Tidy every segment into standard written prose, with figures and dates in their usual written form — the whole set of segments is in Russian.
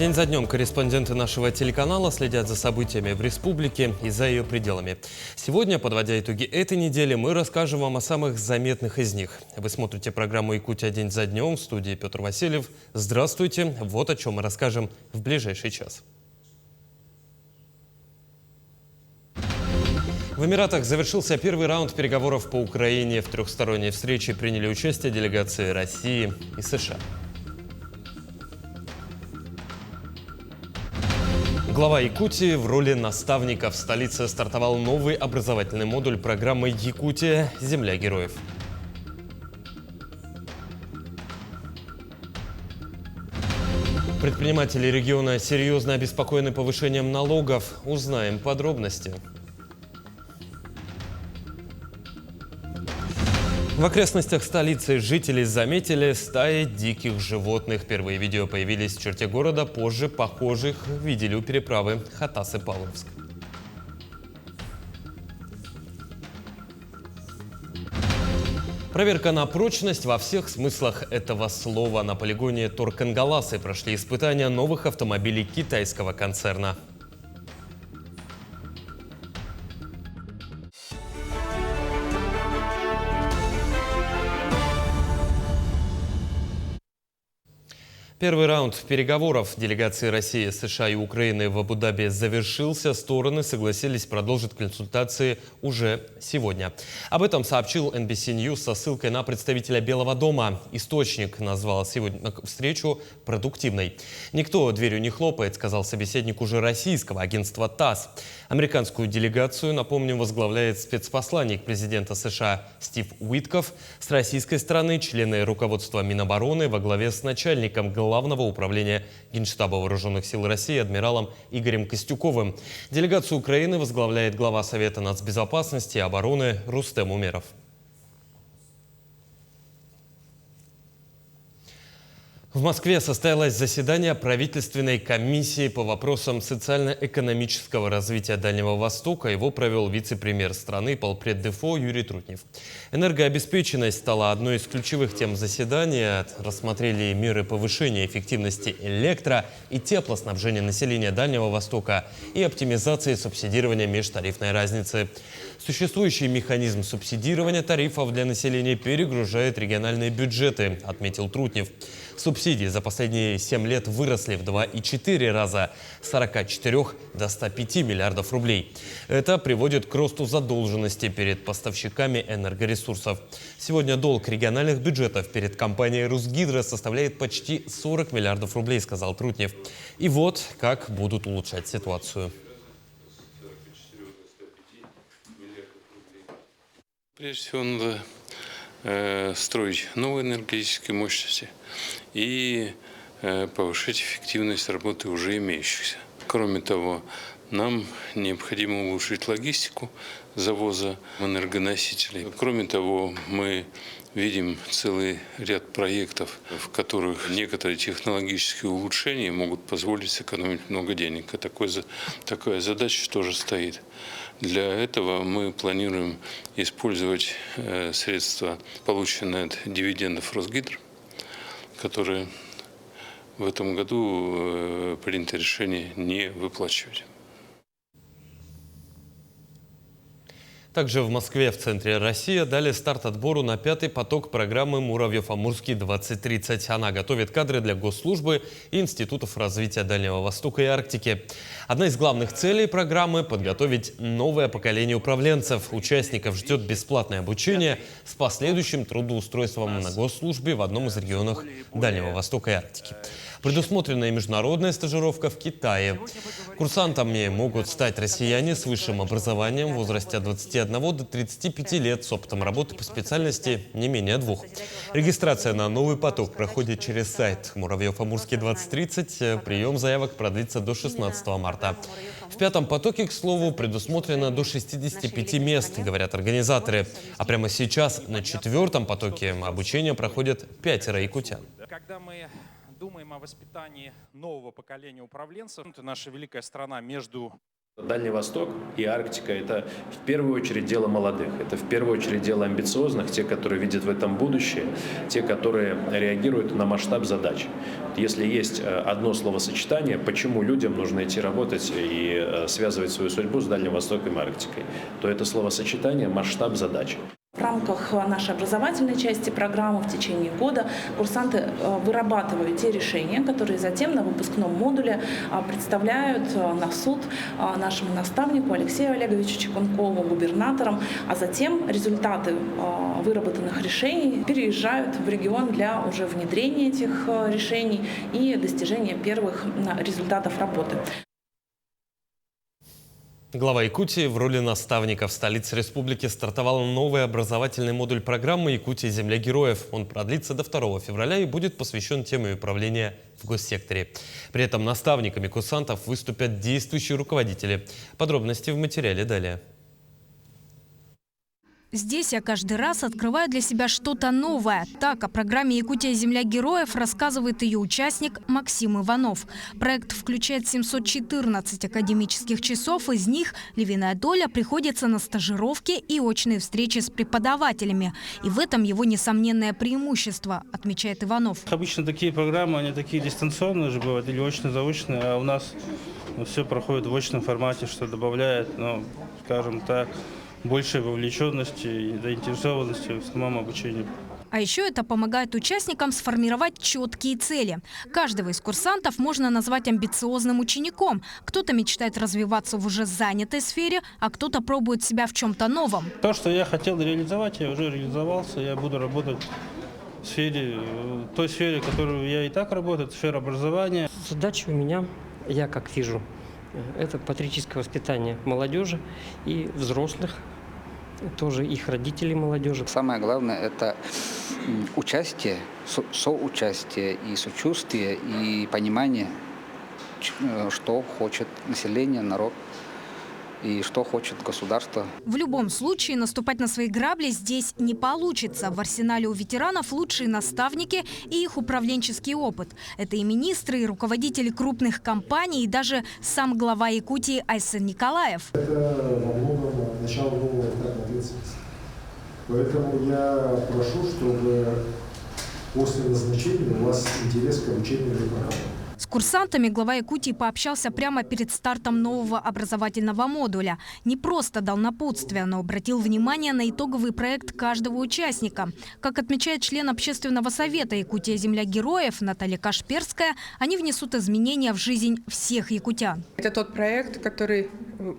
День за днем корреспонденты нашего телеканала следят за событиями в республике и за ее пределами. Сегодня, подводя итоги этой недели, мы расскажем вам о самых заметных из них. Вы смотрите программу «Якутия. День за днем». В студии Петр Васильев. Здравствуйте. Вот о чем мы расскажем в ближайший час. В Эмиратах завершился первый раунд переговоров по Украине. В трехсторонней встрече приняли участие делегации России и США. Глава Якутии в роли наставника. В столице стартовал новый образовательный модуль программы «Якутия. Земля героев». Предприниматели региона серьезно обеспокоены повышением налогов. Узнаем подробности. В окрестностях столицы жители заметили стаи диких животных. Первые видео появились в черте города, позже похожих видели у переправы Хатас-Павловск. Проверка на прочность во всех смыслах этого слова. На полигоне Торкангаласы прошли испытания новых автомобилей китайского концерна. Первый раунд переговоров делегации России, США и Украины в Абу-Даби завершился. Стороны согласились продолжить консультации уже сегодня. Об этом сообщил NBC News со ссылкой на представителя Белого дома. Источник назвал сегодня встречу продуктивной. «Никто дверью не хлопает», сказал собеседник уже российского агентства ТАСС. Американскую делегацию, напомню, возглавляет спецпосланник президента США Стив Уитков. С российской стороны члены руководства Минобороны во главе с начальником Главного управления Генштаба Вооруженных сил России адмиралом Игорем Костюковым. Делегацию Украины возглавляет глава Совета нацбезопасности и обороны Рустем Умеров. В Москве состоялось заседание правительственной комиссии по вопросам социально-экономического развития Дальнего Востока. Его провел вице-премьер страны, полпред ДФО Юрий Трутнев. Энергообеспеченность стала одной из ключевых тем заседания. Рассмотрели меры повышения эффективности электро- и теплоснабжения населения Дальнего Востока и оптимизации субсидирования межтарифной разницы. Существующий механизм субсидирования тарифов для населения перегружает региональные бюджеты, отметил Трутнев. Субсидии за последние 7 лет выросли в 2,4 раза – с 44 до 105 миллиардов рублей. Это приводит к росту задолженности перед поставщиками энергоресурсов. Сегодня долг региональных бюджетов перед компанией «Русгидро» составляет почти 40 миллиардов рублей, сказал Трутнев. И вот как будут улучшать ситуацию. Прежде всего, надо строить новые энергетические мощности и повышать эффективность работы уже имеющихся. Кроме того, нам необходимо улучшить логистику завоза энергоносителей. Кроме того, мы видим целый ряд проектов, в которых некоторые технологические улучшения могут позволить сэкономить много денег. И такая задача тоже стоит. Для этого мы планируем использовать средства, полученные от дивидендов Росгидро, которые в этом году принято решение не выплачивать. Также в Москве, в центре России, дали старт отбору на 5-й поток программы «Муравьев-Амурский-2030». Она готовит кадры для госслужбы и институтов развития Дальнего Востока и Арктики. Одна из главных целей программы – подготовить новое поколение управленцев. Участников ждет бесплатное обучение с последующим трудоустройством на госслужбе в одном из регионов Дальнего Востока и Арктики. Предусмотрена и международная стажировка в Китае. Курсантами могут стать россияне с высшим образованием в возрасте от 21 до 35 лет с опытом работы по специальности не менее 2. Регистрация на новый поток проходит через сайт «Муравьев-Амурский-2030». Прием заявок продлится до 16 марта. В 5-м потоке, к слову, предусмотрено до 65 мест, говорят организаторы. А прямо сейчас на 4-м потоке обучение проходит 5 якутян. Когда мы думаем о воспитании нового поколения управленцев, это наша великая страна между Дальний Восток и Арктика – это в первую очередь дело молодых, это в первую очередь дело амбициозных, те, которые видят в этом будущее, те, которые реагируют на масштаб задач. Если есть одно словосочетание, почему людям нужно идти работать и связывать свою судьбу с Дальним Востоком и Арктикой, то это словосочетание «масштаб задач». В рамках нашей образовательной части программы в течение года курсанты вырабатывают те решения, которые затем на выпускном модуле представляют на суд нашему наставнику Алексею Олеговичу Чекункову, губернаторам, а затем результаты выработанных решений переезжают в регион для уже внедрения этих решений и достижения первых результатов работы. Глава Якутии в роли наставника. В столице республики стартовал новый образовательный модуль программы «Якутия. Земля героев». Он продлится до 2 февраля и будет посвящен теме управления в госсекторе. При этом наставниками курсантов выступят действующие руководители. Подробности в материале далее. Здесь я каждый раз открываю для себя что-то новое. Так о программе «Якутия. Земля героев» рассказывает ее участник Максим Иванов. Проект включает 714 академических часов. Из них львиная доля приходится на стажировки и очные встречи с преподавателями. И в этом его несомненное преимущество, отмечает Иванов. Обычно такие программы, они такие дистанционные же бывают, или очно-заочные, а у нас все проходит в очном формате, что добавляет, скажем так, большей вовлеченности и заинтересованности в самом обучении. А еще это помогает участникам сформировать четкие цели. Каждого из курсантов можно назвать амбициозным учеником. Кто-то мечтает развиваться в уже занятой сфере, а кто-то пробует себя в чем-то новом. То, что я хотел реализовать, я уже реализовался. Я буду работать в той сфере, в которой я и так работаю, сфера образования. Задача у меня, я как вижу, это патриотическое воспитание молодежи и взрослых, тоже их родителей молодежи. Самое главное – это участие, соучастие и сочувствие, и понимание, что хочет население, народ и что хочет государство. В любом случае наступать на свои грабли здесь не получится. В арсенале у ветеранов лучшие наставники и их управленческий опыт. Это и министры, и руководители крупных компаний, и даже сам глава Якутии Айсен Николаев. Это во многом начало нового этапа ответственности. Поэтому я прошу, чтобы после назначения у вас интерес к обучению программы. С курсантами глава Якутии пообщался прямо перед стартом нового образовательного модуля. Не просто дал напутствие, но обратил внимание на итоговый проект каждого участника. Как отмечает член Общественного совета «Якутия. Земля героев» Наталья Кашперская, они внесут изменения в жизнь всех якутян. Это тот проект, который,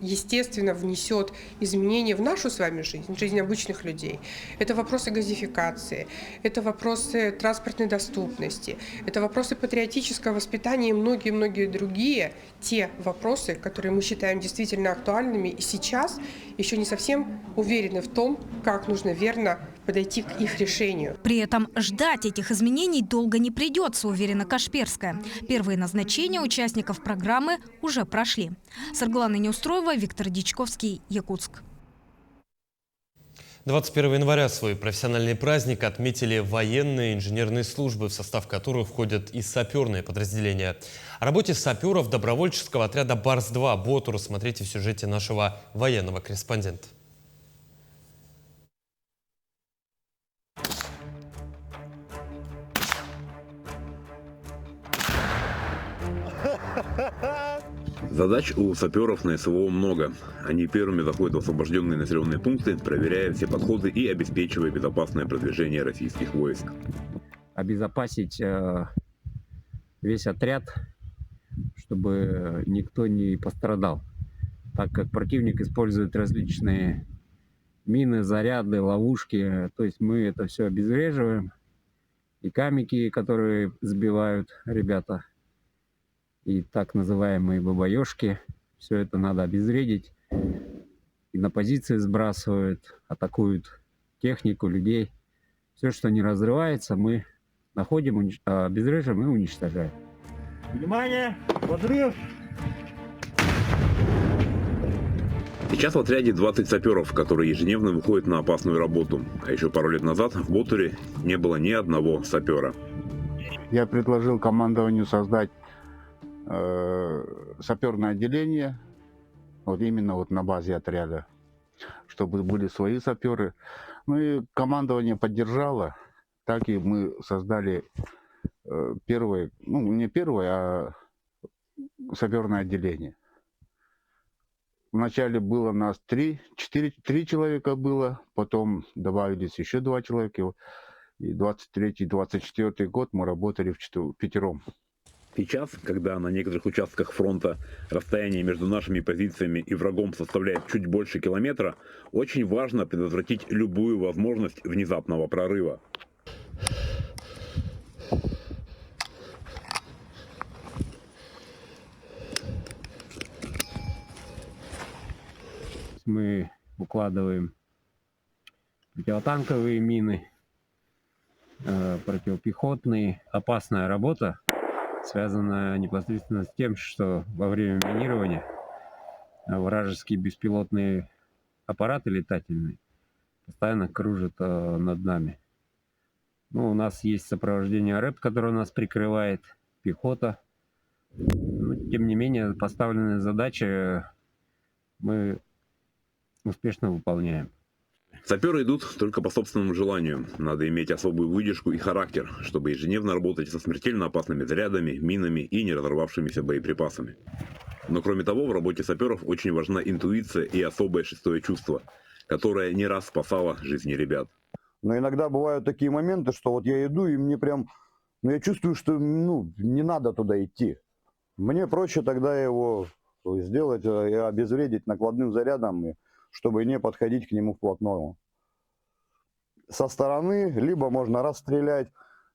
естественно, внесет изменения в нашу с вами жизнь, в жизнь обычных людей. Это вопросы газификации, это вопросы транспортной доступности, это вопросы патриотического воспитания и многие-многие другие те вопросы, которые мы считаем действительно актуальными и сейчас еще не совсем уверены в том, как нужно верно подойти к их решению. При этом ждать этих изменений долго не придется, уверена Кашперская. Первые назначения участников программы уже прошли. Сарглана Неустроева, Виктор Дичковский, Якутск. 21 января свой профессиональный праздник отметили военные и инженерные службы, в состав которых входят и саперные подразделения. О работе саперов добровольческого отряда «Барс-2» Ботур смотрите в сюжете нашего военного корреспондента. Задач у саперов на СВО много. Они первыми заходят в освобожденные населенные пункты, проверяя все подходы и обеспечивая безопасное продвижение российских войск. Обезопасить весь отряд, чтобы никто не пострадал, так как противник использует различные мины, заряды, ловушки. То есть мы это все обезвреживаем. И камики, которые сбивают ребята, и так называемые бабаёшки. Все это надо обезвредить. И на позиции сбрасывают, атакуют технику, людей. Все, что не разрывается, мы находим, обезвреживаем и уничтожаем. Внимание! Подрыв! Сейчас в отряде 20 саперов, которые ежедневно выходят на опасную работу. А еще пару лет назад в Ботуре не было ни одного сапера. Я предложил командованию создать саперное отделение вот именно вот на базе отряда, чтобы были свои саперы. Ну и командование поддержало, так и мы создали первое, ну не первое, а саперное отделение. Вначале было нас 3 человека было, потом добавились еще 2 человека. И 23-24 год мы работали впятером. Сейчас, когда на некоторых участках фронта расстояние между нашими позициями и врагом составляет чуть больше километра, очень важно предотвратить любую возможность внезапного прорыва. Мы укладываем противотанковые мины, противопехотные. Опасная работа, связанная непосредственно с тем, что во время минирования вражеские беспилотные аппараты летательные постоянно кружат над нами. Ну, у нас есть сопровождение РЭП, которое нас прикрывает, пехота. Но, тем не менее, поставленные задачи мы успешно выполняем. Саперы идут только по собственному желанию. Надо иметь особую выдержку и характер, чтобы ежедневно работать со смертельно опасными зарядами, минами и не разорвавшимися боеприпасами. Но кроме того, в работе саперов очень важна интуиция и особое шестое чувство, которое не раз спасало жизни ребят. Но иногда бывают такие моменты, что вот я иду, и мне прям, ну я чувствую, что не надо туда идти. Мне проще тогда его сделать и обезвредить накладным зарядом, чтобы не подходить к нему вплотную. Со стороны либо можно расстрелять,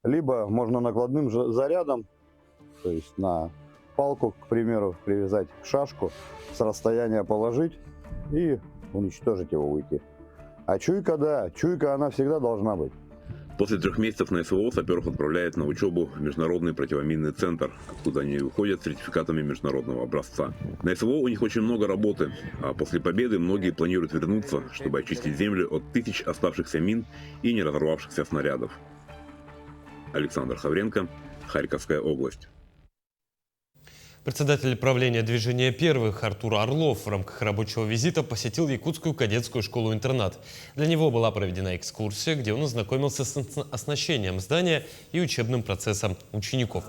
либо можно накладным зарядом, то есть на палку, к примеру, привязать шашку, с расстояния положить и уничтожить его, уйти. А чуйка, да, чуйка она всегда должна быть. После 3 месяцев на СВО саперов отправляют на учебу в Международный противоминный центр, откуда они выходят с сертификатами международного образца. На СВО у них очень много работы, а после победы многие планируют вернуться, чтобы очистить землю от тысяч оставшихся мин и не разорвавшихся снарядов. Александр Хавренко, Харьковская область. Председатель правления движения «Первых» Артур Орлов в рамках рабочего визита посетил Якутскую кадетскую школу-интернат. Для него была проведена экскурсия, где он ознакомился с оснащением здания и учебным процессом учеников.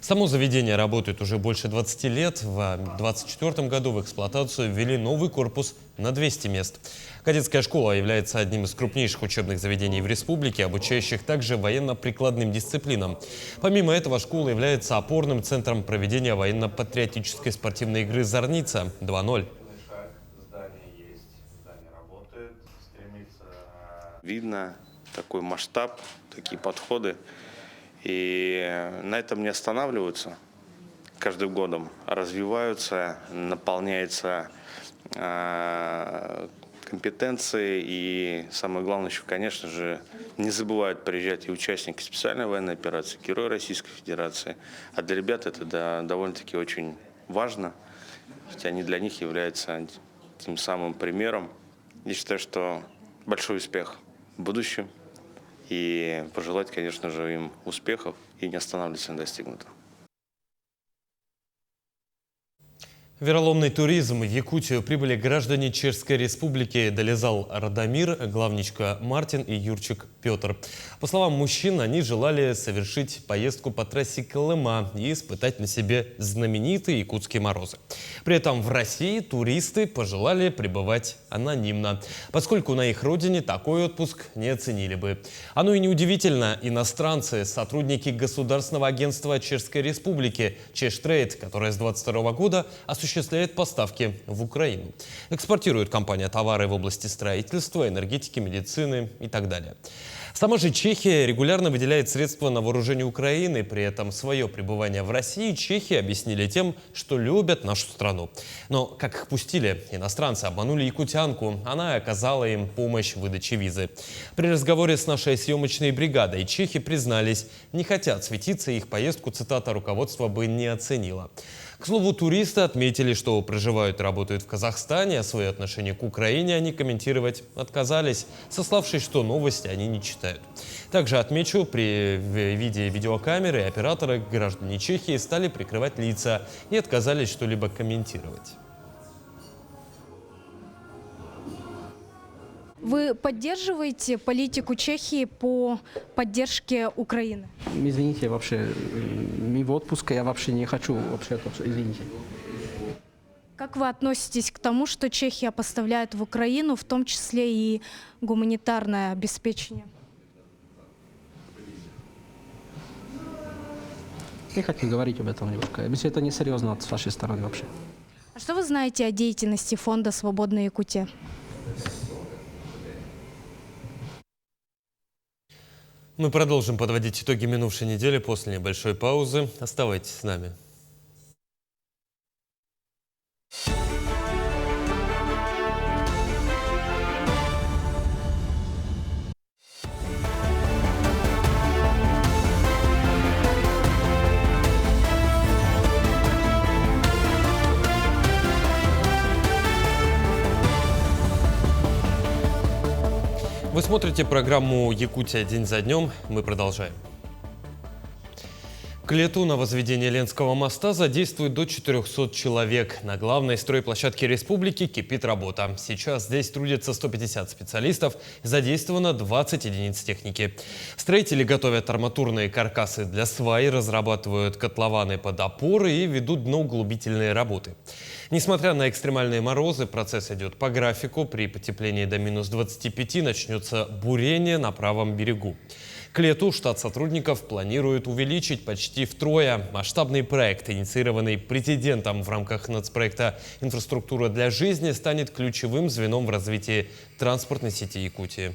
Само заведение работает уже больше 20 лет. В 2024 году в эксплуатацию ввели новый корпус на 200 мест. Кадетская школа является одним из крупнейших учебных заведений в республике, обучающих также военно-прикладным дисциплинам. Помимо этого, школа является опорным центром проведения военно-патриотической спортивной игры «Зорница 2.0». Видно такой масштаб, такие подходы. И на этом не останавливаются каждым годом, а развиваются, наполняются компетенции. И самое главное еще, конечно же, не забывают приезжать и участники специальной военной операции, герои Российской Федерации. А для ребят это довольно-таки очень важно, ведь они для них являются тем самым примером. Я считаю, что большой успех в будущем. И пожелать, конечно же, им успехов и не останавливаться на достигнутом. Вероломный туризм. В Якутию прибыли граждане Чешской Республики Долезал Радомир, главничка Мартин и Юрчик Петр. По словам мужчин, они желали совершить поездку по трассе Колыма и испытать на себе знаменитые якутские морозы. При этом в России туристы пожелали пребывать анонимно, поскольку на их родине такой отпуск не оценили бы. Оно и неудивительно. Иностранцы, сотрудники Государственного агентства Чешской Республики Чештрейд, которое с 2022 года осуществляет поставки в Украину. Экспортирует компания товары в области строительства, энергетики, медицины и так далее. Сама же Чехия регулярно выделяет средства на вооружение Украины. При этом свое пребывание в России чехи объяснили тем, что любят нашу страну. Но как их пустили? Иностранцы обманули якутянку. Она оказала им помощь в выдаче визы. При разговоре с нашей съемочной бригадой чехи признались, не хотят светиться, их поездку, цитата, руководство бы не оценило. К слову, туристы отметили, что проживают и работают в Казахстане, а свои отношения к Украине они комментировать отказались, сославшись, что новости они не читают. Также отмечу, при виде видеокамеры операторы граждане Чехии стали прикрывать лица и отказались что-либо комментировать. Вы поддерживаете политику Чехии по поддержке Украины? Извините, вообще, в отпуск я вообще не хочу, извините. Как вы относитесь к тому, что Чехия поставляет в Украину, в том числе и гуманитарное обеспечение? Не хочу говорить об этом немножко. Если это несерьезно с вашей стороны вообще. А что вы знаете о деятельности фонда «Свободная Якутия»? Мы продолжим подводить итоги минувшей недели после небольшой паузы. Оставайтесь с нами. Вы смотрите программу «Якутия. День за днем». Мы продолжаем. К лету на возведение Ленского моста задействуют до 400 человек. На главной стройплощадке республики кипит работа. Сейчас здесь трудятся 150 специалистов, задействовано 20 единиц техники. Строители готовят арматурные каркасы для свай, разрабатывают котлованы под опоры и ведут дноуглубительные работы. Несмотря на экстремальные морозы, процесс идет по графику. При потеплении до минус 25 начнется бурение на правом берегу. К лету штат сотрудников планирует увеличить почти втрое. Масштабный проект, инициированный президентом в рамках нацпроекта «Инфраструктура для жизни», станет ключевым звеном в развитии транспортной сети Якутии.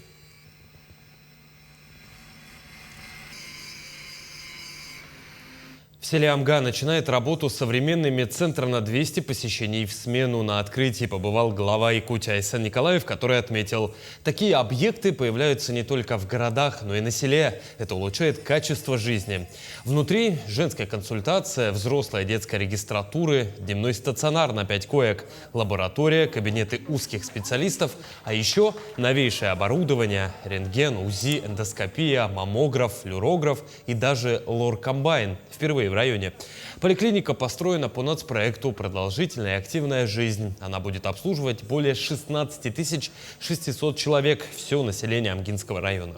В селе Амга начинает работу современный медцентр на 200 посещений в смену. На открытии побывал глава Якутии Айсен Николаев, который отметил, такие объекты появляются не только в городах, но и на селе. Это улучшает качество жизни. Внутри женская консультация, взрослая детская регистратура, дневной стационар на 5 коек, лаборатория, кабинеты узких специалистов, а еще новейшее оборудование, рентген, УЗИ, эндоскопия, маммограф, флюорограф и даже лор-комбайн. Впервые в районе. Поликлиника построена по нацпроекту «Продолжительная и активная жизнь». Она будет обслуживать более 16 600 человек, все население Амгинского района.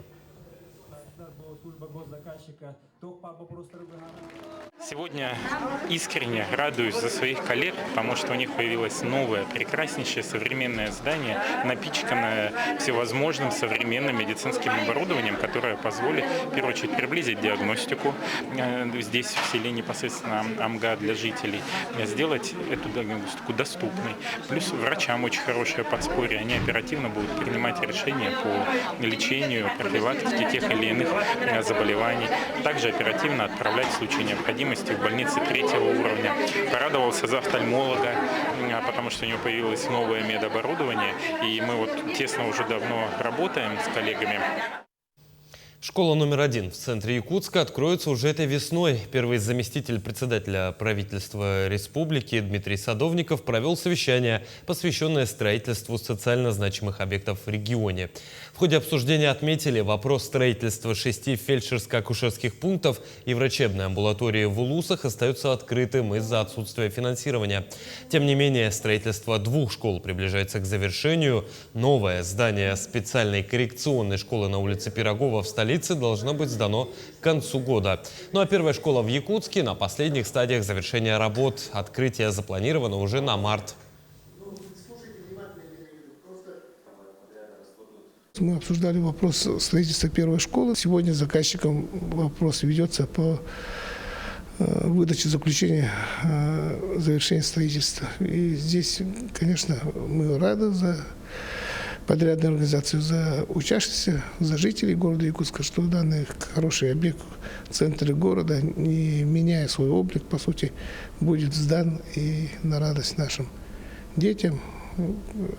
Сегодня искренне радуюсь за своих коллег, потому что у них появилось новое, прекраснейшее современное здание, напичканное всевозможным современным медицинским оборудованием, которое позволит, в первую очередь, приблизить диагностику здесь, в селе непосредственно Амга для жителей, сделать эту диагностику доступной. Плюс врачам очень хорошее подспорье, они оперативно будут принимать решения по лечению, профилактике тех или иных заболеваний, также оперативно отправлять в случае необходимости в больнице 3-го уровня. Порадовался за офтальмолога, потому что у него появилось новое медоборудование, и мы вот тесно уже давно работаем с коллегами. Школа номер 1 в центре Якутска откроется уже этой весной. Первый заместитель председателя правительства республики Дмитрий Садовников провел совещание, посвященное строительству социально значимых объектов в регионе. В ходе обсуждения отметили, вопрос строительства 6 фельдшерско-акушерских пунктов и врачебной амбулатории в Улусах остается открытым из-за отсутствия финансирования. Тем не менее, строительство 2 школ приближается к завершению. Новое здание специальной коррекционной школы на улице Пирогова в столице должно быть сдано к концу года. Ну а первая школа в Якутске на последних стадиях завершения работ. Открытие запланировано уже на март. Мы обсуждали вопрос строительства первой школы. Сегодня заказчиком вопрос ведется по выдаче заключения завершения строительства. И здесь, конечно, мы рады за подрядную организацию, за учащихся, за жителей города Якутска, что данный хороший объект в центре города, не меняя свой облик, по сути, будет сдан и на радость нашим детям,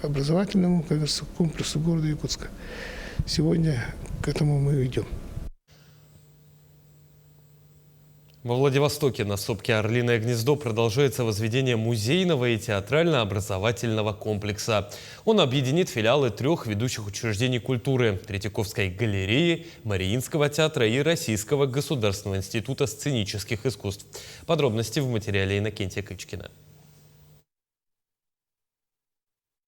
образовательному, как говорится, комплексу города Якутска. Сегодня к этому мы идем. Во Владивостоке на сопке «Орлиное гнездо» продолжается возведение музейного и театрально-образовательного комплекса. Он объединит филиалы 3 ведущих учреждений культуры – Третьяковской галереи, Мариинского театра и Российского государственного института сценических искусств. Подробности в материале Иннокентия Кычкина.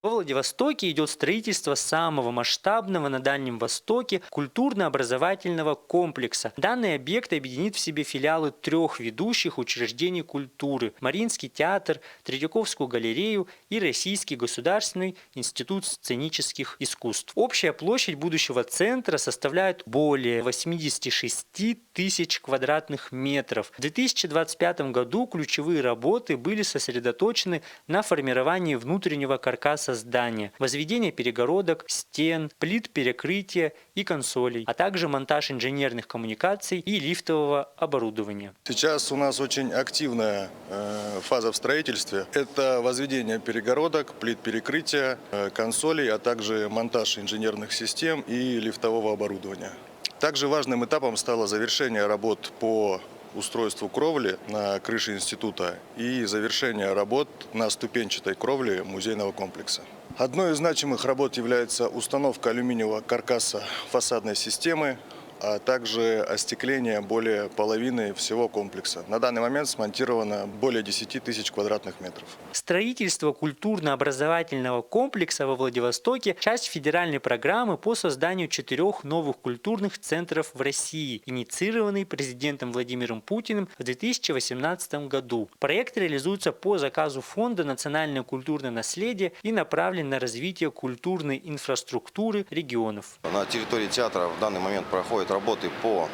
Во Владивостоке идет строительство самого масштабного на Дальнем Востоке культурно-образовательного комплекса. Данный объект объединит в себе филиалы 3 ведущих учреждений культуры – Мариинский театр, Третьяковскую галерею и Российский государственный институт сценических искусств. Общая площадь будущего центра составляет более 86 тысяч квадратных метров. В 2025 году ключевые работы были сосредоточены на формировании внутреннего каркаса здания, возведение перегородок, стен, плит перекрытия и консолей, а также монтаж инженерных коммуникаций и лифтового оборудования. Сейчас у нас очень активная фаза в строительстве. Это возведение перегородок, плит перекрытия, консолей, а также монтаж инженерных систем и лифтового оборудования. Также важным этапом стало завершение работ по устройству кровли на крыше института и завершение работ на ступенчатой кровле музейного комплекса. Одной из значимых работ является установка алюминиевого каркаса фасадной системы, а также остекление более половины всего комплекса. На данный момент смонтировано более 10 тысяч квадратных метров. Строительство культурно-образовательного комплекса во Владивостоке – часть федеральной программы по созданию 4 новых культурных центров в России, инициированной президентом Владимиром Путиным в 2018 году. Проект реализуется по заказу Фонда «Национальное культурное наследие» и направлен на развитие культурной инфраструктуры регионов. На территории театра в данный момент проходят работы по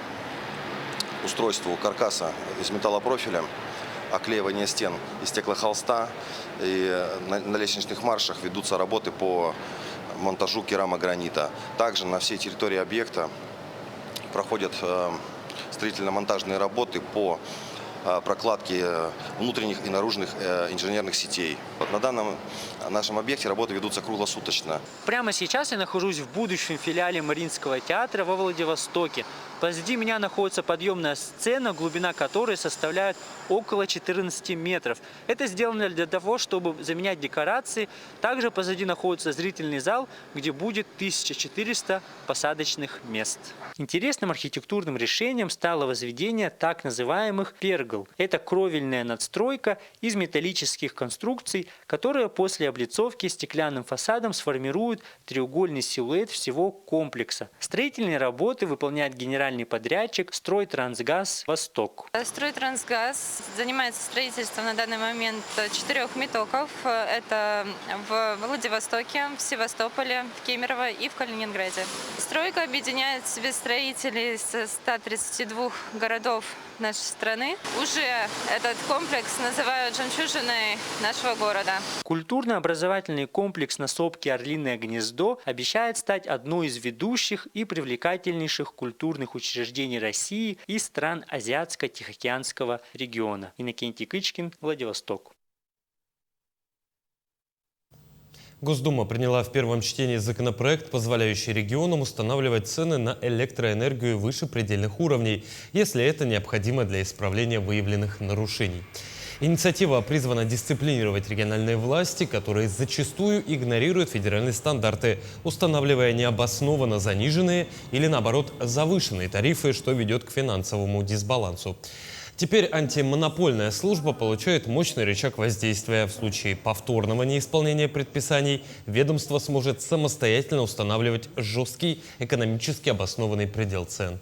устройству каркаса из металлопрофиля, оклеивание стен из стеклохолста, и на лестничных маршах ведутся работы по монтажу керамогранита. Также на всей территории объекта проходят строительно-монтажные работы по прокладки внутренних и наружных инженерных сетей. На данном нашем объекте работы ведутся круглосуточно. Прямо сейчас я нахожусь в будущем филиале Мариинского театра во Владивостоке. Позади меня находится подъемная сцена, глубина которой составляет около 14 метров. Это сделано для того, чтобы заменять декорации. Также позади находится зрительный зал, где будет 1400 посадочных мест. Интересным архитектурным решением стало возведение так называемых пергол. Это кровельная надстройка из металлических конструкций, которая после облицовки стеклянным фасадом сформирует треугольный силуэт всего комплекса. Строительные работы выполняет генеральный подрядчик «Стройтрансгаз Восток». «Стройтрансгаз» занимается строительством на данный момент 4 метоков. Это в Владивостоке, в Севастополе, в Кемерово и в Калининграде. Стройка объединяет в себе строителей из 132 городов нашей страны. Уже этот комплекс называют жемчужиной нашего города. Культурно-образовательный комплекс на сопке «Орлиное гнездо» обещает стать одной из ведущих и привлекательнейших культурных учреждений России и стран Азиатско-Тихоокеанского региона. Иннокентий Кычкин, Владивосток. Госдума приняла в первом чтении законопроект, позволяющий регионам устанавливать цены на электроэнергию выше предельных уровней, если это необходимо для исправления выявленных нарушений. Инициатива призвана дисциплинировать региональные власти, которые зачастую игнорируют федеральные стандарты, устанавливая необоснованно заниженные или, наоборот, завышенные тарифы, что ведет к финансовому дисбалансу. Теперь антимонопольная служба получает мощный рычаг воздействия. В случае повторного неисполнения предписаний ведомство сможет самостоятельно устанавливать жесткий экономически обоснованный предел цен.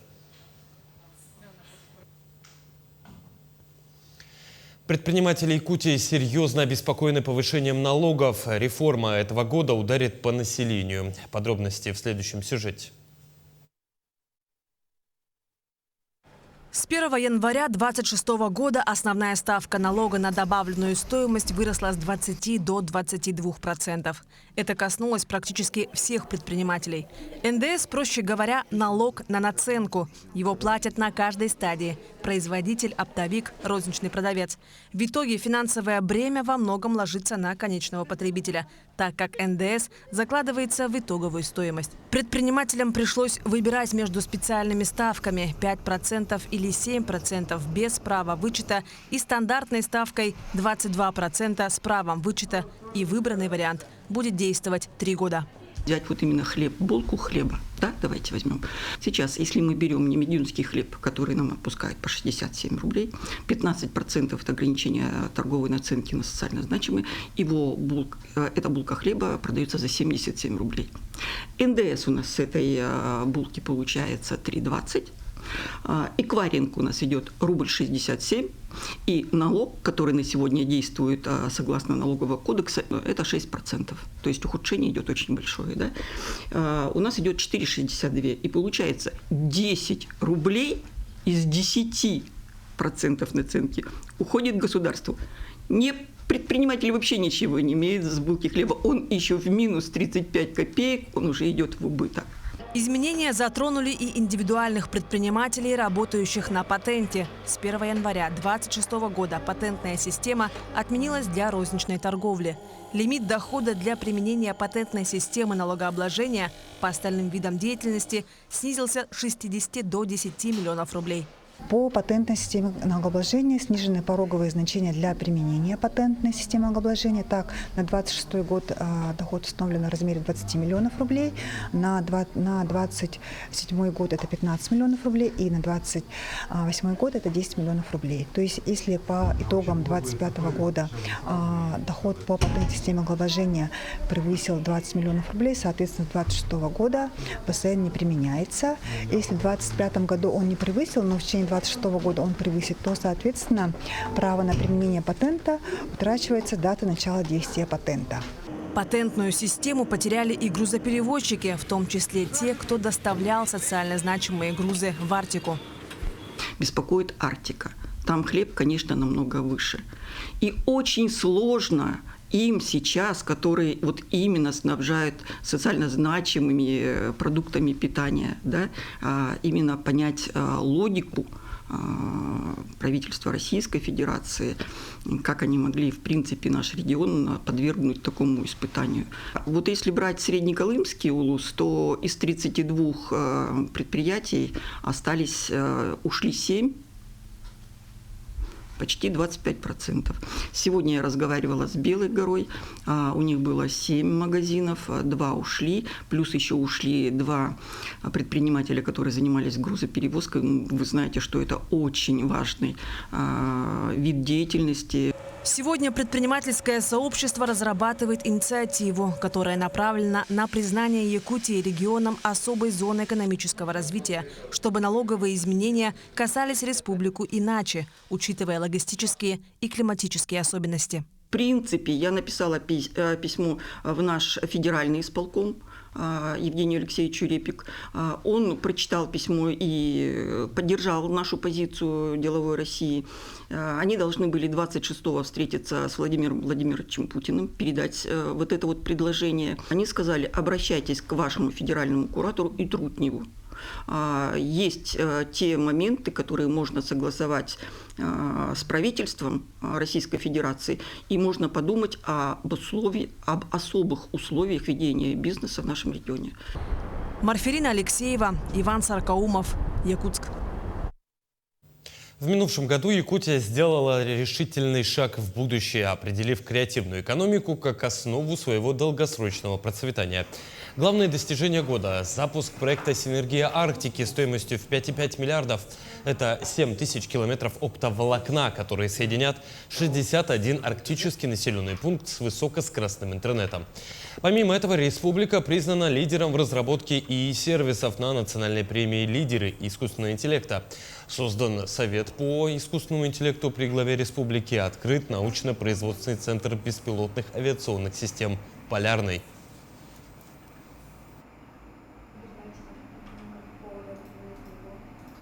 Предприниматели Якутии серьезно обеспокоены повышением налогов. Реформа этого года ударит по населению. Подробности в следующем сюжете. С 1 января 2026 года основная ставка налога на добавленную стоимость выросла с 20 до 22%. Это коснулось практически всех предпринимателей. НДС, проще говоря, налог на наценку. Его платят на каждой стадии – производитель, оптовик, розничный продавец. В итоге финансовое бремя во многом ложится на конечного потребителя, так как НДС закладывается в итоговую стоимость. Предпринимателям пришлось выбирать между специальными ставками – 5% или 7% без права вычета и стандартной ставкой 22% с правом вычета, и выбранный вариант будет действовать 3 года. Взять вот именно хлеб, булку хлеба, да, давайте возьмем. Сейчас, если мы берем не медюнский хлеб, который нам отпускают по 67 рублей, 15% это ограничение торговой наценки на социально значимый, эта булка хлеба продается за 77 рублей. НДС у нас с этой булки получается 3,20. Эквайринг у нас идет рубль 67, и налог, который на сегодня действует согласно налогового кодекса, это 6%. То есть ухудшение идет очень большое. Да? У нас идет 4,62, и получается 10 рублей из 10% наценки уходит государству. Предприниматель вообще ничего не имеет с булки хлеба, он еще в минус 35 копеек, он уже идет в убыток. Изменения затронули и индивидуальных предпринимателей, работающих на патенте. С 1 января 2026 года патентная система отменилась для розничной торговли. Лимит дохода для применения патентной системы налогообложения по остальным видам деятельности снизился с 60 до 10 миллионов рублей. По патентной системе налогообложения снижены пороговые значения для применения патентной системы налогообложения. Так, на 2026 год доход установлен в размере 20 миллионов рублей, на 2027 год это 15 миллионов рублей и на 2028 год это 10 миллионов рублей. То есть, если по итогам 2025 года доход по патентной системе налогообложения превысил 20 миллионов рублей, соответственно, с 2026 года ПСН не применяется. Если в 2025 году он не превысил, но в течение 2026 года он превысит, то, соответственно, право на применение патента утрачивается дата начала действия патента. Патентную систему потеряли и грузоперевозчики, в том числе те, кто доставлял социально значимые грузы в Арктику. Беспокоит Арктика. Там хлеб, конечно, намного выше. И очень сложно им сейчас, которые вот именно снабжают социально значимыми продуктами питания, да, именно понять логику правительства Российской Федерации, как они могли, в принципе, наш регион подвергнуть такому испытанию. Вот если брать Среднеколымский улус, то из 32 предприятий ушли 7, почти 25%. Сегодня я разговаривала с Белой горой, у них было 7 магазинов, 2 ушли, плюс еще ушли 2 предпринимателя, которые занимались грузоперевозкой. Вы знаете, что это очень важный вид деятельности. Сегодня предпринимательское сообщество разрабатывает инициативу, которая направлена на признание Якутии регионом особой зоны экономического развития, чтобы налоговые изменения касались республику иначе, учитывая логистические и климатические особенности. В принципе, я написала письмо в наш федеральный исполком Евгению Алексеевичу Репик. Он прочитал письмо и поддержал нашу позицию деловой России. Они должны были 26-го встретиться с Владимиром Владимировичем Путиным, передать вот это вот предложение. Они сказали: обращайтесь к вашему федеральному куратору и Трутневу. Есть те моменты, которые можно согласовать с правительством Российской Федерации, и можно подумать об особых условиях ведения бизнеса в нашем регионе. Марферина Алексеева, Иван Саркаумов, Якутск. В минувшем году Якутия сделала решительный шаг в будущее, определив креативную экономику как основу своего долгосрочного процветания. Главное достижение года – запуск проекта «Синергия Арктики» стоимостью в 5,5 миллиардов. Это 7 тысяч километров оптоволокна, которые соединят 61 арктический населенный пункт с высокоскоростным интернетом. Помимо этого, республика признана лидером в разработке ИИ-сервисов на национальной премии «Лидеры искусственного интеллекта». Создан Совет по искусственному интеллекту при главе республики, открыт научно-производственный центр беспилотных авиационных систем «Полярный».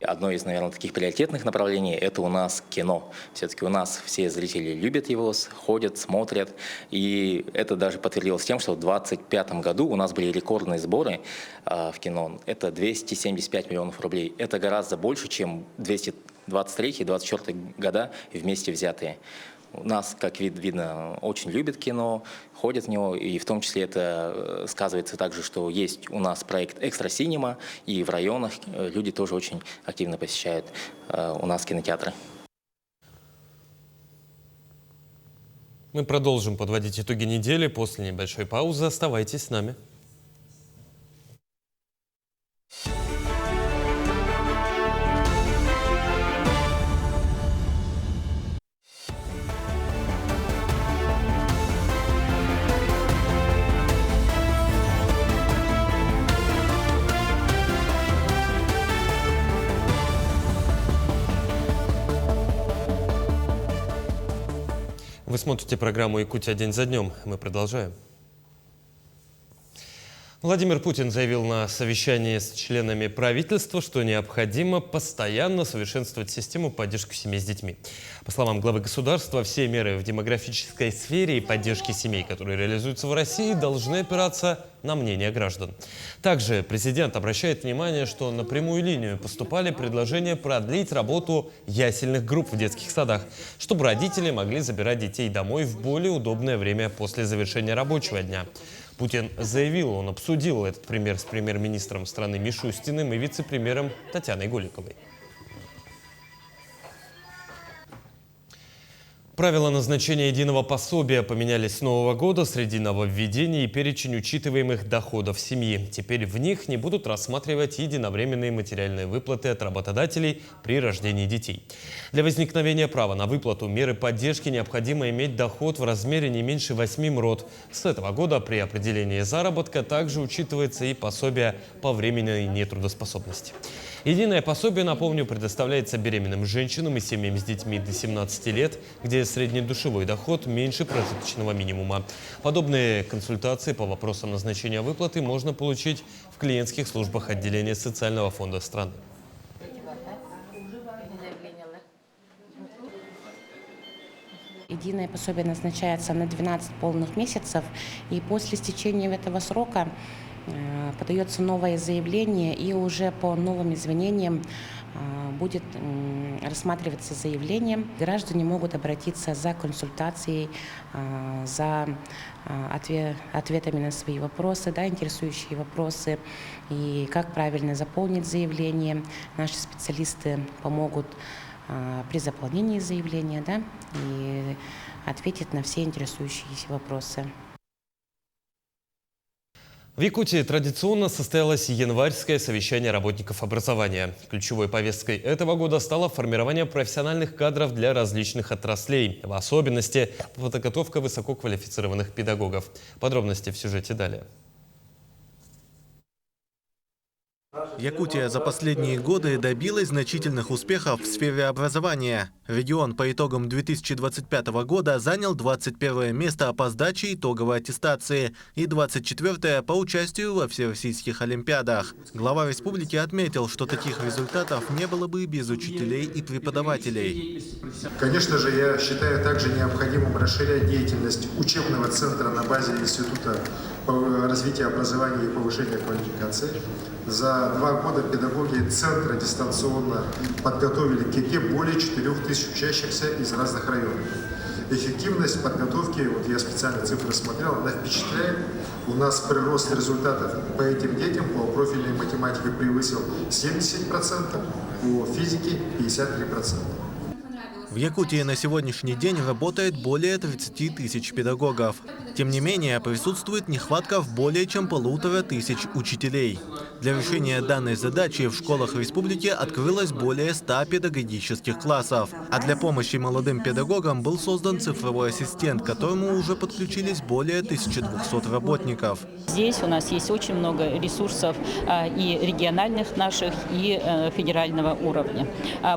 Одно из, наверное, таких приоритетных направлений – это у нас кино. Все-таки у нас все зрители любят его, ходят, смотрят. И это даже подтвердилось тем, что в 2025 году у нас были рекордные сборы в кино. Это 275 миллионов рублей. Это гораздо больше, чем 223 и 2024 года вместе взятые. У нас, как видно, очень любят кино, ходят в него, и в том числе это сказывается также, что есть у нас проект «Экстра Синема», и в районах люди тоже очень активно посещают у нас кинотеатры. Мы продолжим подводить итоги недели после небольшой паузы. Оставайтесь с нами. смотрите программу «Якутия. День за днем». Мы продолжаем. Владимир Путин заявил на совещании с членами правительства, что необходимо постоянно совершенствовать систему поддержки семей с детьми. По словам главы государства, все меры в демографической сфере и поддержки семей, которые реализуются в России, должны опираться на мнение граждан. Также президент обращает внимание, что на прямую линию поступали предложения продлить работу ясельных групп в детских садах, чтобы родители могли забирать детей домой в более удобное время после завершения рабочего дня. Путин заявил, он обсудил этот пример с премьер-министром страны Мишустиным и вице-премьером Татьяной Голиковой. Правила назначения единого пособия поменялись с Нового года. Среди нововведений перечень учитываемых доходов семьи. Теперь в них не будут рассматривать единовременные материальные выплаты от работодателей при рождении детей. Для возникновения права на выплату меры поддержки необходимо иметь доход в размере не меньше 8 МРОТ. С этого года при определении заработка также учитывается и пособие по временной нетрудоспособности. Единое пособие, напомню, предоставляется беременным женщинам и семьям с детьми до 17 лет, где средний душевой доход меньше прожиточного минимума. Подобные консультации по вопросам назначения выплаты можно получить в клиентских службах отделения Социального фонда страны. Единое пособие назначается на 12 полных месяцев, и после истечения этого срока подается новое заявление, и уже по новым извинениям будет рассматриваться заявление. Граждане могут обратиться за консультацией, за ответами на свои вопросы, интересующие вопросы, и как правильно заполнить заявление. Наши специалисты помогут при заполнении заявления, и ответят на все интересующиеся вопросы. В Якутии традиционно состоялось январьское совещание работников образования. Ключевой повесткой этого года стало формирование профессиональных кадров для различных отраслей, в особенности подготовка высококвалифицированных педагогов. Подробности в сюжете далее. Якутия за последние годы добилась значительных успехов в сфере образования. Регион по итогам 2025 года занял 21 место по сдаче итоговой аттестации и 24 по участию во всероссийских олимпиадах. Глава республики отметил, что таких результатов не было бы без учителей и преподавателей. Конечно же, я считаю также необходимым расширять деятельность учебного центра на базе Института развития образования и повышения квалификации. За 2 года педагоги центра дистанционно подготовили к ЕГЭ более 4000 учащихся из разных районов. Эффективность подготовки, вот я специально цифры смотрел, она впечатляет. У нас прирост результатов по этим детям по профильной математике превысил 70%, по физике 53%. В Якутии на сегодняшний день работает более 30 тысяч педагогов. Тем не менее, присутствует нехватка в более чем 1500 учителей. Для решения данной задачи в школах республики открылось более 100 педагогических классов. А для помощи молодым педагогам был создан цифровой ассистент, к которому уже подключились более 1200 работников. Здесь у нас есть очень много ресурсов и региональных наших, и федерального уровня.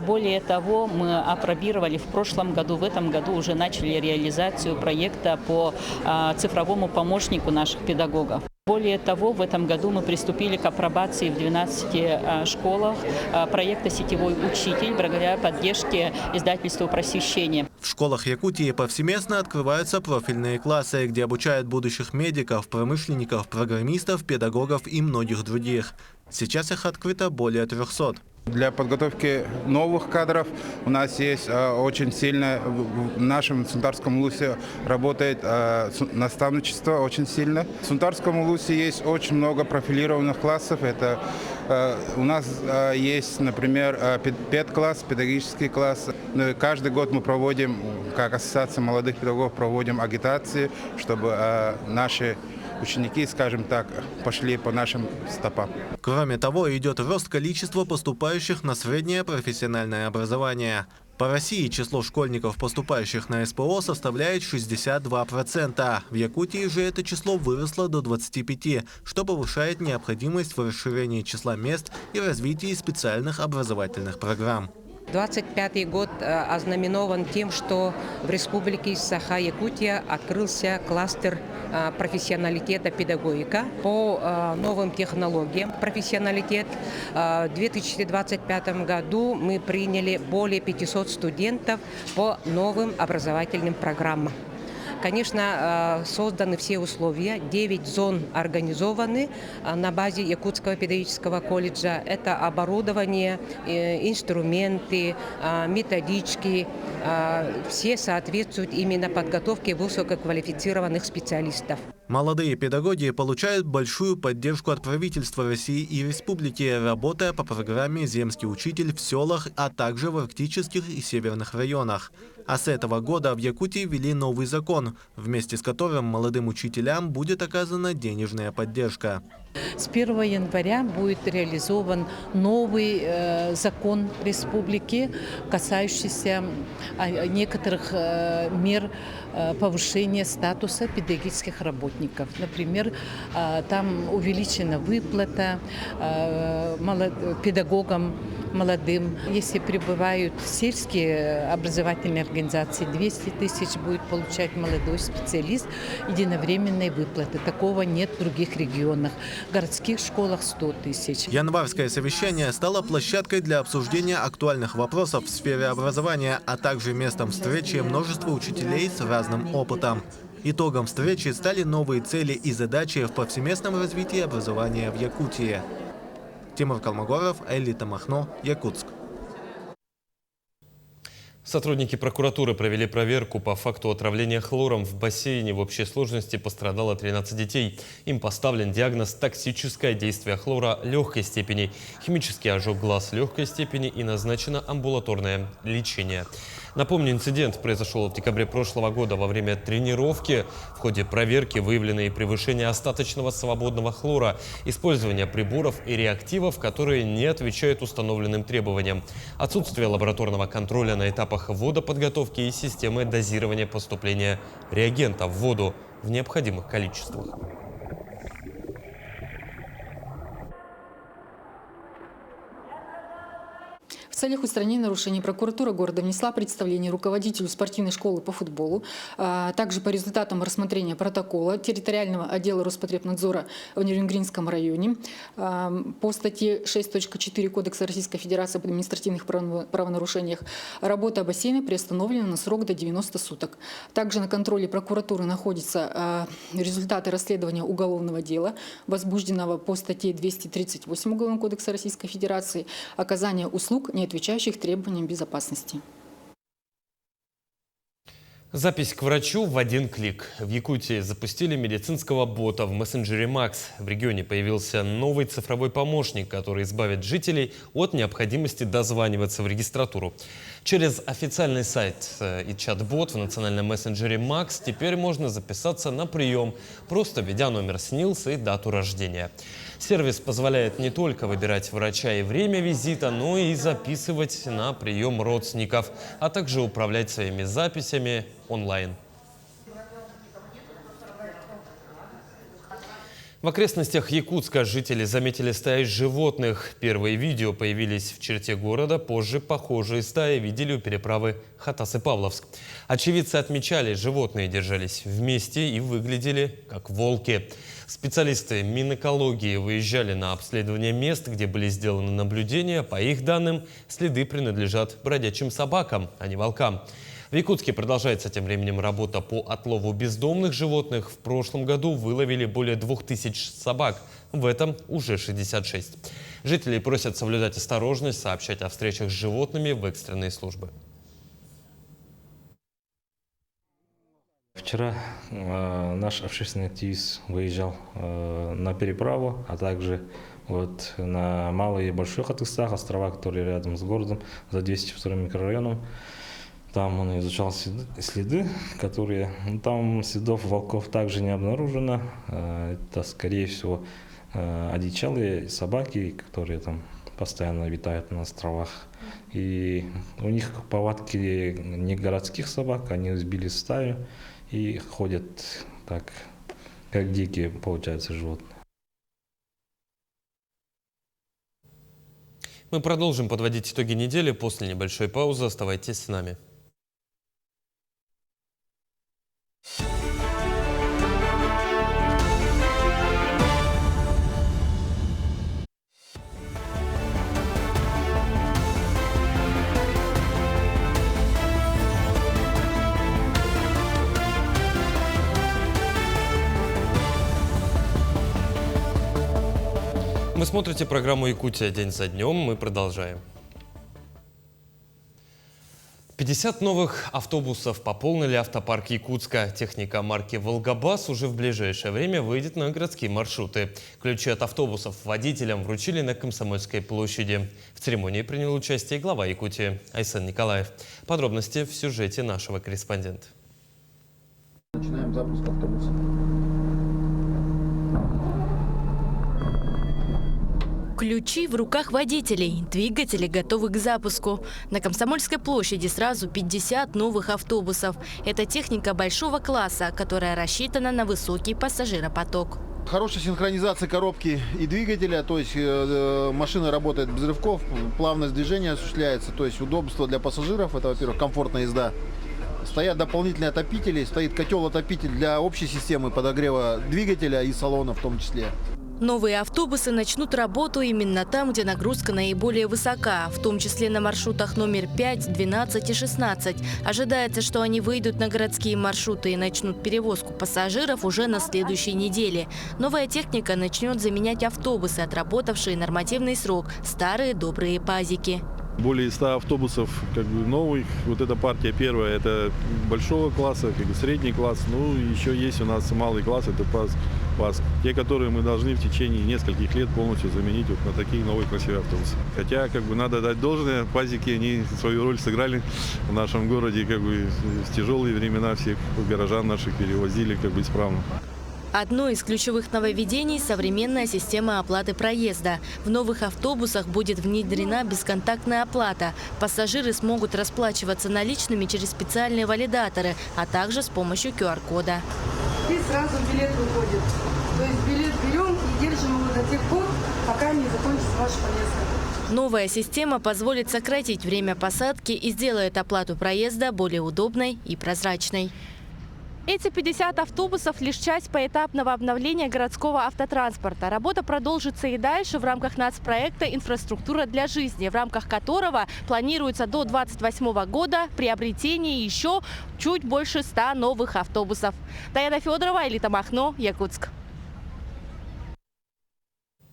Более того, мы апробировали в прошлом году, в этом году уже начали реализацию проекта по цифровому помощнику наших педагогов. Более того, в этом году мы приступили к апробации в 12 школах проекта «Сетевой учитель» благодаря поддержке издательства «Просвещение». В школах Якутии повсеместно открываются профильные классы, где обучают будущих медиков, промышленников, программистов, педагогов и многих других. Сейчас их открыто более 300. Для подготовки новых кадров у нас есть очень сильно, в нашем Сунтарском улусе работает наставничество очень сильно. В Сунтарском улусе есть очень много профилированных классов. Это у нас есть, например, педкласс, педагогический класс. Каждый год мы проводим, как Ассоциация молодых педагогов, проводим агитации, чтобы наши ученики, скажем так, пошли по нашим стопам. Кроме того, идет рост количества поступающих на среднее профессиональное образование. По России число школьников, поступающих на СПО, составляет 62%. В Якутии же это число выросло до 25%, что повышает необходимость в расширении числа мест и развитии специальных образовательных программ. 25-й год ознаменован тем, что в Республике Саха-Якутия открылся кластер профессионалитета педагогика по новым технологиям профессионалитет. В 2025 году мы приняли более 500 студентов по новым образовательным программам. Конечно, созданы все условия, 9 зон организованы на базе Якутского педагогического колледжа. Это оборудование, инструменты, методички. Все соответствуют именно подготовке высококвалифицированных специалистов. Молодые педагоги получают большую поддержку от правительства России и республики, работая по программе «Земский учитель» в селах, а также в арктических и северных районах. А с этого года в Якутии ввели новый закон, вместе с которым молодым учителям будет оказана денежная поддержка. С 1 января будет реализован новый закон республики, касающийся некоторых мер повышения статуса педагогических работников. Например, там увеличена выплата педагогам молодым. Если прибывают сельские образовательные организации, 200 тысяч будет получать молодой специалист единовременной выплаты. Такого нет в других регионах. В городских школах 100 тысяч. Январское совещание стало площадкой для обсуждения актуальных вопросов в сфере образования, а также местом встречи множества учителей с разным опытом. Итогом встречи стали новые цели и задачи в повсеместном развитии образования в Якутии. Тимур Калмогоров, Элита Махно, Якутск. Сотрудники прокуратуры провели проверку по факту отравления хлором в бассейне. В общей сложности пострадало 13 детей. Им поставлен диагноз токсическое действие хлора легкой степени, химический ожог глаз легкой степени и назначено амбулаторное лечение. Напомню, инцидент произошел в декабре прошлого года во время тренировки. В ходе проверки выявлены превышение остаточного свободного хлора, использование приборов и реактивов, которые не отвечают установленным требованиям, отсутствие лабораторного контроля на этапах водоподготовки и системы дозирования поступления реагента в воду в необходимых количествах. В целях устранения нарушений прокуратура города внесла представление руководителю спортивной школы по футболу. Также по результатам рассмотрения протокола территориального отдела Роспотребнадзора в Нерюнгринском районе по статье 6.4 Кодекса Российской Федерации об административных правонарушениях работа бассейна приостановлена на срок до 90 суток. Также на контроле прокуратуры находятся результаты расследования уголовного дела, возбужденного по статье 238 Уголовного кодекса Российской Федерации, оказание услуг, не отвечающих требованиям безопасности. Запись к врачу в один клик. В Якутии запустили медицинского бота в мессенджере Макс. В регионе появился новый цифровой помощник, который избавит жителей от необходимости дозваниваться в регистратуру. Через официальный сайт и чат-бот в национальном мессенджере Макс теперь можно записаться на прием, просто введя номер СНИЛС и дату рождения. Сервис позволяет не только выбирать врача и время визита, но и записывать на прием родственников, а также управлять своими записями онлайн. В окрестностях Якутска жители заметили стаи животных. Первые видео появились в черте города, позже похожие стаи видели у переправы Хатас-Павловск. Очевидцы отмечали, животные держались вместе и выглядели как волки. Специалисты Минэкологии выезжали на обследование мест, где были сделаны наблюдения. По их данным, следы принадлежат бродячим собакам, а не волкам. В Якутске продолжается тем временем работа по отлову бездомных животных. В прошлом году выловили более 2000 собак. В этом уже 66. Жителей просят соблюдать осторожность, сообщать о встречах с животными в экстренные службы. Вчера наш общественный активист выезжал на переправу, а также на Малый и Большой Хатыстах, острова, которые рядом с городом, за 202 микрорайоном. Там он изучал следы, которые... Там следов волков также не обнаружено. Это, скорее всего, одичалые собаки, которые там постоянно обитают на островах. И у них повадки не городских собак, они сбили стаю и ходят так, как дикие, получается, животные. Мы продолжим подводить итоги недели после небольшой паузы. Оставайтесь с нами. Вы смотрите программу «Якутия. День за днем». Мы продолжаем. 50 новых автобусов пополнили автопарк Якутска. Техника марки «Волгабас» уже в ближайшее время выйдет на городские маршруты. Ключи от автобусов водителям вручили на Комсомольской площади. В церемонии принял участие глава Якутии Айсен Николаев. Подробности в сюжете нашего корреспондента. Начинаем запуск автобуса. Ключи в руках водителей, двигатели готовы к запуску. На Комсомольской площади сразу 50 новых автобусов. Это техника большого класса, которая рассчитана на высокий пассажиропоток. Хорошая синхронизация коробки и двигателя, то есть машина работает без рывков, плавность движения осуществляется, то есть удобство для пассажиров, это, во-первых, комфортная езда. Стоят дополнительные отопители, стоит котел-отопитель для общей системы подогрева двигателя и салона в том числе. Новые автобусы начнут работу именно там, где нагрузка наиболее высока, в том числе на маршрутах номер 5, 12 и 16. Ожидается, что они выйдут на городские маршруты и начнут перевозку пассажиров уже на следующей неделе. Новая техника начнет заменять автобусы, отработавшие нормативный срок, старые добрые пазики. Более 100 автобусов новых. Вот эта партия первая, это большого класса, средний класс. Ну, еще есть у нас малый класс, это ПАЗ. Те, которые мы должны в течение нескольких лет полностью заменить вот на такие новые красивые автобусы. Хотя, надо дать должное, пазики, они свою роль сыграли в нашем городе, в тяжелые времена всех горожан наших перевозили, исправно. Одно из ключевых нововведений – современная система оплаты проезда. В новых автобусах будет внедрена бесконтактная оплата. Пассажиры смогут расплачиваться наличными через специальные валидаторы, а также с помощью QR-кода. И сразу билет выходит. То есть билет берем и держим его до тех пор, пока не закончится ваша поездка. Новая система позволит сократить время посадки и сделает оплату проезда более удобной и прозрачной. Эти 50 автобусов – лишь часть поэтапного обновления городского автотранспорта. Работа продолжится и дальше в рамках нацпроекта «Инфраструктура для жизни», в рамках которого планируется до 2028 года приобретение еще чуть больше 100 новых автобусов. Даяна Федорова, Элита Махно, Якутск.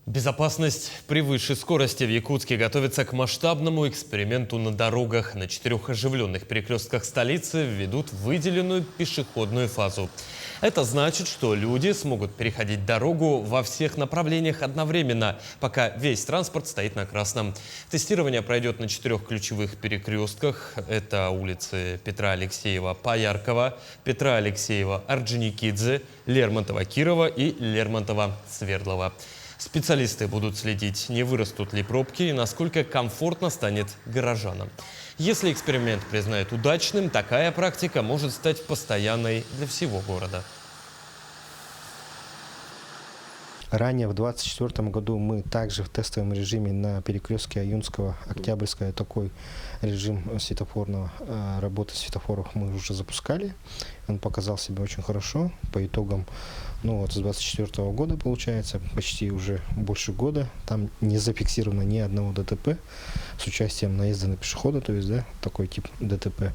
Безопасность при высшей скорости в Якутске готовится к масштабному эксперименту на дорогах. На 4 оживленных перекрестках столицы введут выделенную пешеходную фазу. Это значит, что люди смогут переходить дорогу во всех направлениях одновременно, пока весь транспорт стоит на красном. Тестирование пройдет на 4 ключевых перекрестках. Это улицы Петра Алексеева-Пояркова, Петра Алексеева-Орджоникидзе, Лермонтова-Кирова и Лермонтова-Свердлова. Специалисты будут следить, не вырастут ли пробки и насколько комфортно станет горожанам. Если эксперимент признают удачным, такая практика может стать постоянной для всего города. Ранее в 2024 году мы также в тестовом режиме на перекрестке Аюнского, Октябрьская, такой режим светофорного, работы светофоров мы уже запускали. Он показал себя очень хорошо. По итогам, с 2024 года получается, почти уже больше года, там не зафиксировано ни одного ДТП с участием наезда на пешехода, то есть, такой тип ДТП.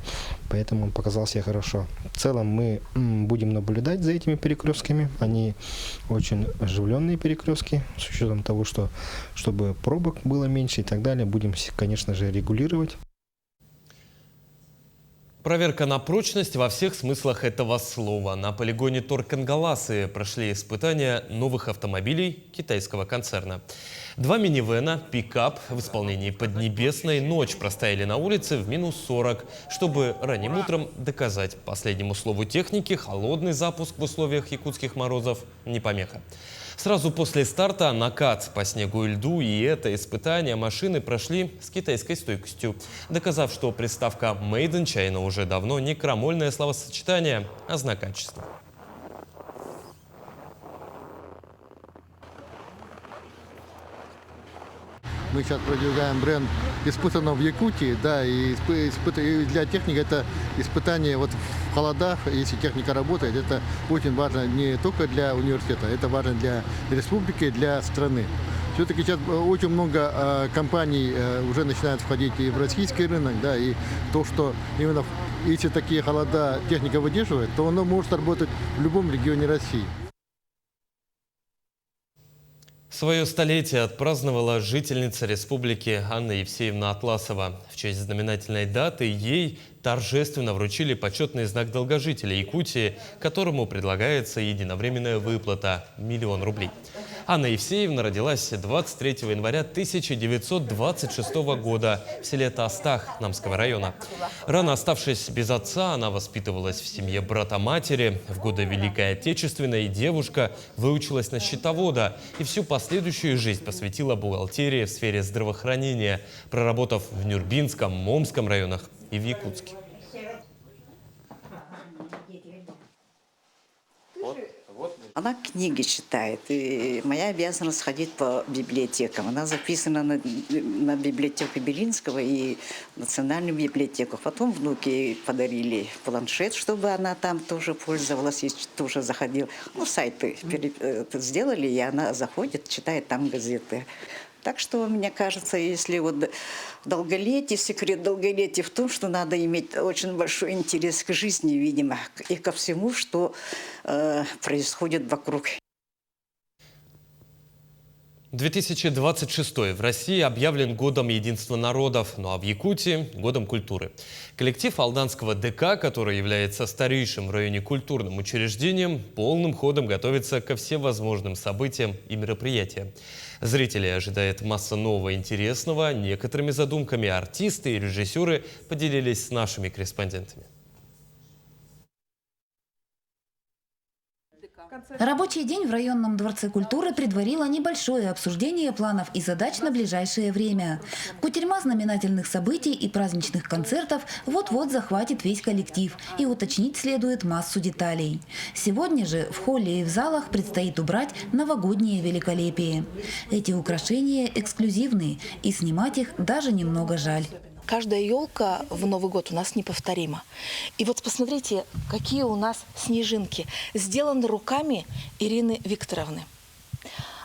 Поэтому он показал себя хорошо. В целом мы будем наблюдать за этими перекрестками. Они очень оживленные перекрестки, с учетом того, что чтобы пробок было меньше и так далее, будем, конечно же, регулировать. Проверка на прочность во всех смыслах этого слова. На полигоне Торкангаласы прошли испытания новых автомобилей китайского концерна. 2 минивэна, пикап в исполнении Поднебесной ночь простояли на улице в -40, чтобы ранним утром доказать последнему слову техники: холодный запуск в условиях якутских морозов не помеха. Сразу после старта накат по снегу и льду, и это испытание машины прошли с китайской стойкостью, доказав, что приставка «Made in China» уже давно не крамольное словосочетание, а знак качества. Мы сейчас продвигаем бренд испытанного в Якутии, да, и для техники это испытание вот в холодах, если техника работает, это очень важно не только для университета, это важно для республики, для страны. Все-таки сейчас очень много компаний уже начинают входить и в российский рынок, да, и то, что именно если такие холода техника выдерживает, то она может работать в любом регионе России. Свое столетие отпраздновала жительница республики Анна Евсеевна Атласова. В честь знаменательной даты ей торжественно вручили почетный знак долгожителя Якутии, которому предлагается единовременная выплата – 1 000 000 рублей. Анна Евсеевна родилась 23 января 1926 года в селе Тастах Намского района. Рано оставшись без отца, она воспитывалась в семье брата-матери. В годы Великой Отечественной девушка выучилась на счетовода и всю последующую жизнь посвятила бухгалтерии в сфере здравоохранения, проработав в Нюрбинском, Момском районах и в Якутске. Она книги читает, и моя обязанность ходить по библиотекам. Она записана на библиотеку Белинского и национальную библиотеку. Потом внуки подарили планшет, чтобы она там тоже пользовалась и тоже заходила. Ну, сайты сделали, и она заходит, читает там газеты. Так что, мне кажется, если вот долголетие, секрет долголетия в том, что надо иметь очень большой интерес к жизни, видимо, и ко всему, что происходит вокруг. 2026 в России объявлен годом единства народов, ну а в Якутии – годом культуры. Коллектив Алданского ДК, который является старейшим в районе культурным учреждением, полным ходом готовится ко всевозможным событиям и мероприятиям. Зрителей ожидает масса нового и интересного. Некоторыми задумками артисты и режиссеры поделились с нашими корреспондентами. Рабочий день в районном дворце культуры предварило небольшое обсуждение планов и задач на ближайшее время. Кутерьма знаменательных событий и праздничных концертов вот-вот захватит весь коллектив, и уточнить следует массу деталей. Сегодня же в холле и в залах предстоит убрать новогоднее великолепие. Эти украшения эксклюзивные, и снимать их даже немного жаль. Каждая елка в Новый год у нас неповторима. И вот посмотрите, какие у нас снежинки. Сделаны руками Ирины Викторовны.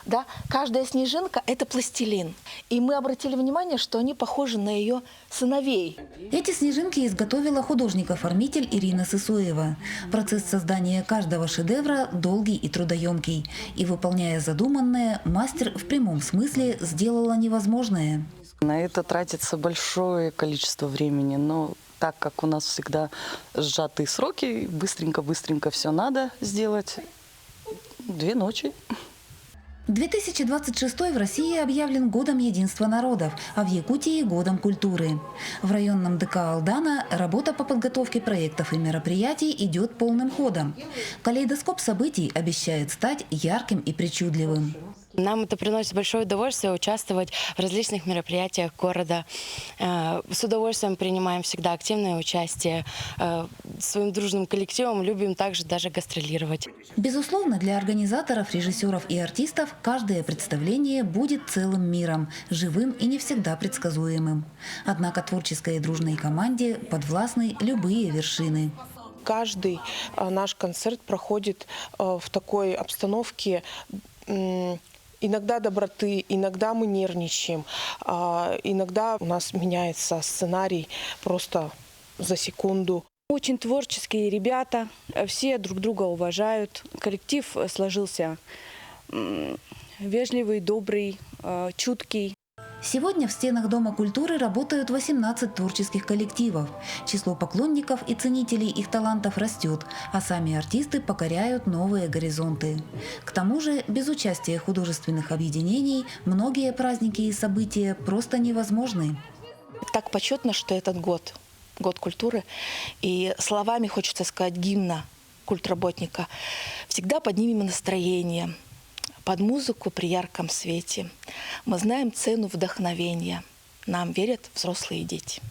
Да? Каждая снежинка – это пластилин. И мы обратили внимание, что они похожи на ее сыновей. Эти снежинки изготовила художник-оформитель Ирина Сысоева. Процесс создания каждого шедевра долгий и трудоемкий. И, выполняя задуманное, мастер в прямом смысле сделала невозможное. На это тратится большое количество времени, но так как у нас всегда сжатые сроки, быстренько все надо сделать. 2 ночи. 2026 в России объявлен годом единства народов, а в Якутии – годом культуры. В районном ДК Алдана работа по подготовке проектов и мероприятий идет полным ходом. Калейдоскоп событий обещает стать ярким и причудливым. Нам это приносит большое удовольствие участвовать в различных мероприятиях города. С удовольствием принимаем всегда активное участие. Своим дружным коллективом любим также даже гастролировать. Безусловно, для организаторов, режиссеров и артистов каждое представление будет целым миром, живым и не всегда предсказуемым. Однако творческой и дружной команде подвластны любые вершины. Каждый наш концерт проходит в такой обстановке иногда доброты, иногда мы нервничаем, иногда у нас меняется сценарий просто за секунду. Очень творческие ребята, все друг друга уважают. Коллектив сложился вежливый, добрый, чуткий. Сегодня в стенах Дома культуры работают 18 творческих коллективов. Число поклонников и ценителей их талантов растет, а сами артисты покоряют новые горизонты. К тому же, без участия художественных объединений многие праздники и события просто невозможны. Так почетно, что этот год культуры, и словами хочется сказать гимна культработника. Всегда поднимем настроение. Под музыку при ярком свете. Мы знаем цену вдохновения. нам верят взрослые и дети.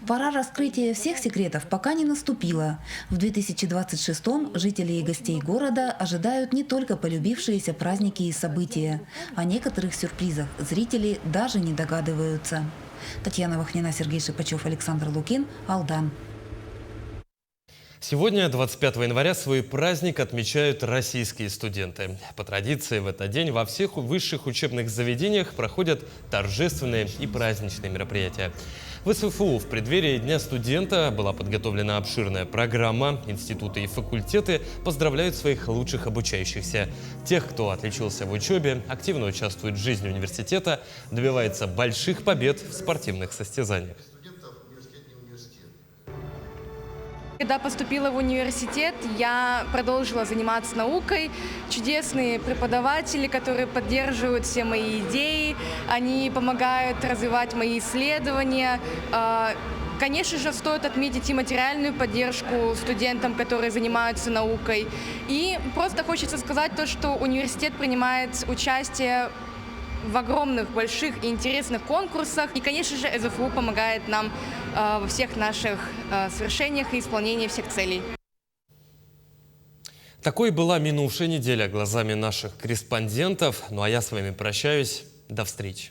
Пора раскрытия всех секретов пока не наступила. В 2026-м жителей и гостей города ожидают не только полюбившиеся праздники и события. О некоторых сюрпризах зрители даже не догадываются. Татьяна Вахнина, Сергей Шипачев, Александр Лукин, Алдан. Сегодня, 25 января, свой праздник отмечают российские студенты. По традиции, в этот день во всех высших учебных заведениях проходят торжественные и праздничные мероприятия. В СФУ в преддверии Дня студента была подготовлена обширная программа. Институты и факультеты поздравляют своих лучших обучающихся. Тех, кто отличился в учебе, активно участвует в жизни университета, добивается больших побед в спортивных состязаниях. Когда поступила в университет, я продолжила заниматься наукой. Чудесные преподаватели, которые поддерживают все мои идеи, они помогают развивать мои исследования. Конечно же, стоит отметить и материальную поддержку студентам, которые занимаются наукой. И просто хочется сказать то, что университет принимает участие в огромных, больших и интересных конкурсах. И, конечно же, СФУ помогает нам во всех наших свершениях и исполнении всех целей. Такой была минувшая неделя глазами наших корреспондентов. Ну а я с вами прощаюсь. До встречи.